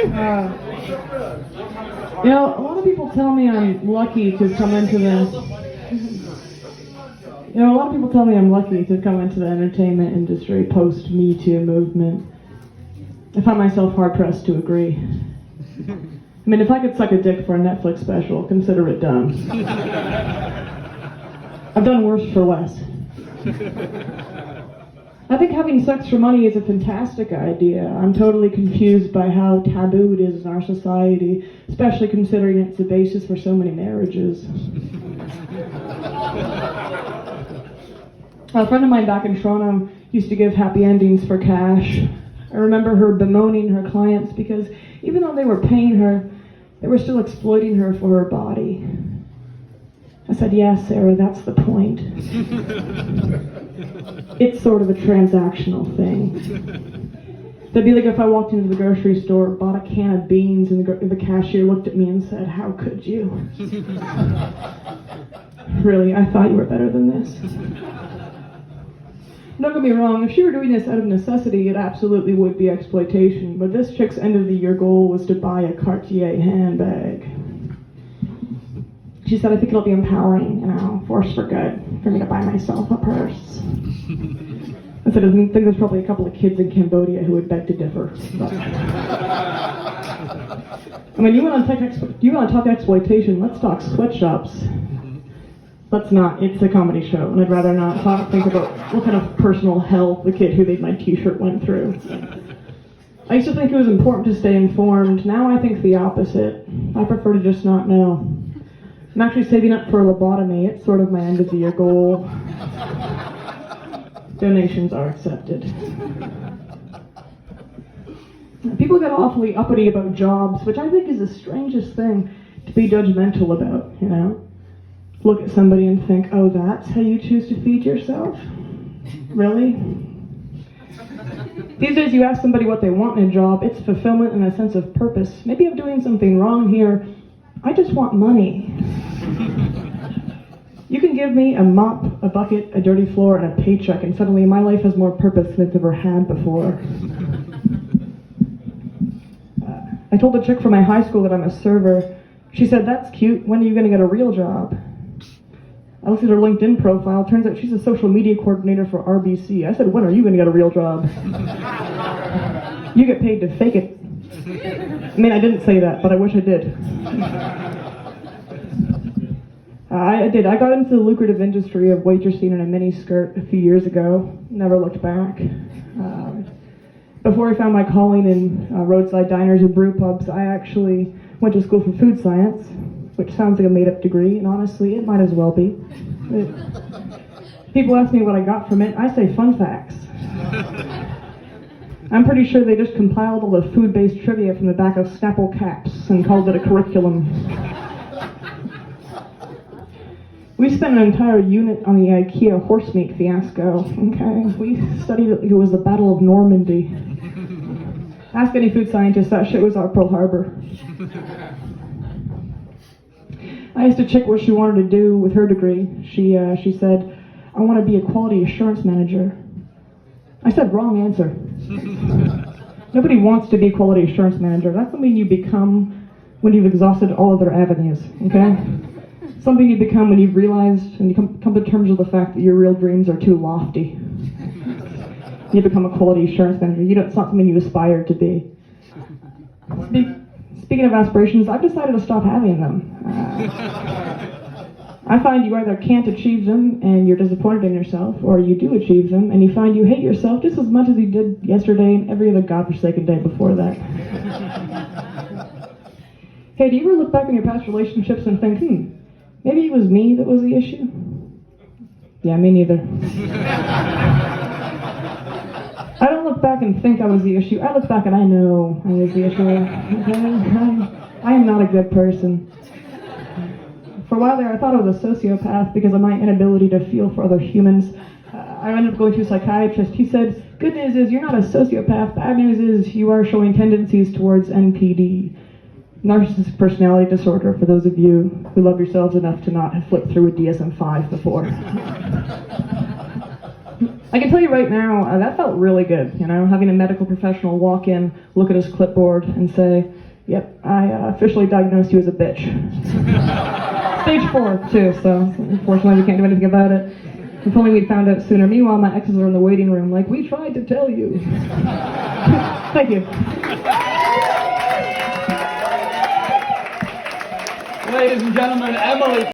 A lot of people tell me I'm lucky to come into this. A lot of people tell me I'm lucky to come into the entertainment industry post-Me Too movement. I find myself hard-pressed to agree. I mean, if I could suck a dick for a Netflix special, consider it done. I've done worse for less. I think having sex for money is a fantastic idea. I'm totally confused by how taboo it is in our society, especially considering it's the basis for so many marriages. A friend of mine back in Toronto used to give happy endings for cash. I remember her bemoaning her clients because even though they were paying her, they were still exploiting her for her body. I said, yeah, Sarah, that's the point. It's sort of a transactional thing. That'd be like if I walked into the grocery store, bought a can of beans, and the cashier looked at me and said, how could you? Really, I thought you were better than this. Don't get me wrong, if she were doing this out of necessity, it absolutely would be exploitation, but this chick's end of the year goal was to buy a Cartier handbag. She said, I think it'll be empowering, force for good, for me to buy myself a purse. I said, I think there's probably a couple of kids in Cambodia who would beg to differ. But I mean, you want to talk exploitation, let's talk sweatshops. Let's not. It's a comedy show, and I'd rather not think about what kind of personal hell the kid who made my t-shirt went through. I used to think it was important to stay informed. Now I think the opposite. I prefer to just not know. I'm actually saving up for a lobotomy. It's sort of my end of the year goal. Donations are accepted. People get awfully uppity about jobs, which I think is the strangest thing to be judgmental about, Look at somebody and think, oh, that's how you choose to feed yourself? Really? These days you ask somebody what they want in a job, it's fulfillment and a sense of purpose. Maybe I'm doing something wrong here. I just want money. You can give me a mop, a bucket, a dirty floor, and a paycheck, and suddenly my life has more purpose than it's ever had before. I told a chick from my high school that I'm a server. She said, that's cute. When are you going to get a real job? I looked at her LinkedIn profile. Turns out she's a social media coordinator for RBC. I said, when are you going to get a real job? You get paid to fake it. I mean, I didn't say that, but I wish I did. I did. I got into the lucrative industry of waitressing in a mini skirt a few years ago. Never looked back. Before I found my calling in roadside diners and brew pubs, I actually went to school for food science, which sounds like a made-up degree, and honestly, it might as well be. People ask me what I got from it. I say fun facts. I'm pretty sure they just compiled all the food-based trivia from the back of Snapple caps and called it a curriculum. We spent an entire unit on the IKEA horse meat fiasco, okay? We studied it like it was the Battle of Normandy. Ask any food scientist, that shit was our Pearl Harbor. I asked a chick what she wanted to do with her degree. She said, I want to be a quality assurance manager. I said, wrong answer. Nobody wants to be a quality assurance manager. That's something you become when you've exhausted all other avenues, okay? Something you become when you've realized and you come to terms with the fact that your real dreams are too lofty. You become a quality assurance manager. It's not something you aspire to be. Speaking of aspirations, I've decided to stop having them. I find you either can't achieve them and you're disappointed in yourself, or you do achieve them and you find you hate yourself just as much as you did yesterday and every other godforsaken day before that. Hey, do you ever look back on your past relationships and think, maybe it was me that was the issue? Yeah, me neither. I don't look back and think I was the issue. I look back and I know I was the issue. I am not a good person. For a while there, I thought I was a sociopath because of my inability to feel for other humans. I ended up going to a psychiatrist. He said, good news is you're not a sociopath. Bad news is you are showing tendencies towards NPD. Narcissistic personality disorder, for those of you who love yourselves enough to not have flipped through a DSM-5 before. I can tell you right now, that felt really good, you know, having a medical professional walk in, look at his clipboard, and say, yep, I officially diagnosed you as a bitch. Stage 4, too, so unfortunately we can't do anything about it. If only we'd found out sooner. Meanwhile, my exes are in the waiting room, like, we tried to tell you. Thank you. Ladies and gentlemen, Emily.